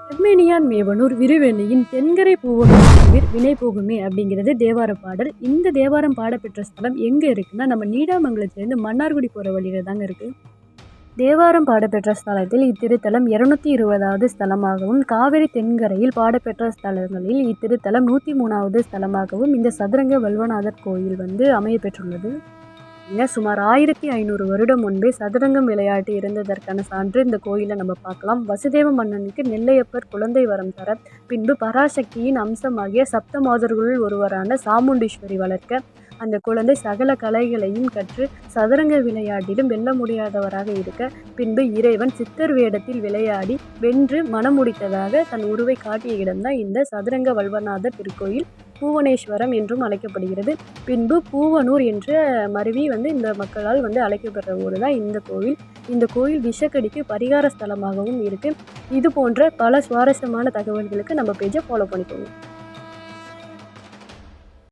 செம்மேனியான் மேவனூர் விருவெண்ணியின் தென்கரை பூவனூர் வினை போகுமே அப்படிங்கிறது தேவார பாடல். இந்த தேவாரம் பாடப்பெற்ற ஸ்தலம் எங்கே இருக்குன்னா, நம்ம நீடாமங்கலத்திலேருந்து மன்னார்குடி போகிற வழியில் தாங்க இருக்குது. தேவாரம் பாடப்பெற்ற ஸ்தலத்தில் இத்திருத்தலம் 220வது ஸ்தலமாகவும், காவிரி தென்கரையில் பாடப்பெற்ற ஸ்தலங்களில் இத்திருத்தலம் 103வது ஸ்தலமாகவும் இந்த சதுரங்க வல்வநாதர் கோயில் அமைய பெற்றுள்ளது. சுமார் 1500 வருடம் முன்பே சதுரங்கம் விளையாட்டு இருந்ததற்கான சான்று இந்த கோயிலை நம்ம பார்க்கலாம். வசுதேவ மன்னனுக்கு நெல்லையப்பர் குழந்தை வரம் தர, பின்பு பராசக்தியின் அம்சமாகிய சப்த மாதர்களுள் ஒருவரான சாமுண்டீஸ்வரி வளர்க்க, அந்த குழந்தை சகல கலைகளையும் கற்று சதுரங்க விளையாட்டிலும் வெல்ல முடியாதவராக இருக்க, பின்பு இறைவன் சித்தர் வேடத்தில் விளையாடி வென்று மனமுடித்ததாக தன் உருவை காட்டிய இடம்தான் இந்த சதுரங்க வல்வநாதர் திருக்கோயில். பூவனேஸ்வரம் என்றும் அழைக்கப்படுகிறது. பின்பு பூவனூர் என்ற மருவி இந்த மக்களால் அழைக்கப்படுற ஊர் தான் இந்த கோவில். இந்த கோயில் விஷக்கடிக்கு பரிகார ஸ்தலமாகவும் இருக்குது. இது போன்ற பல சுவாரஸ்யமான தகவல்களுக்கு நம்ம பேஜை ஃபாலோ பண்ணிக்கோங்க.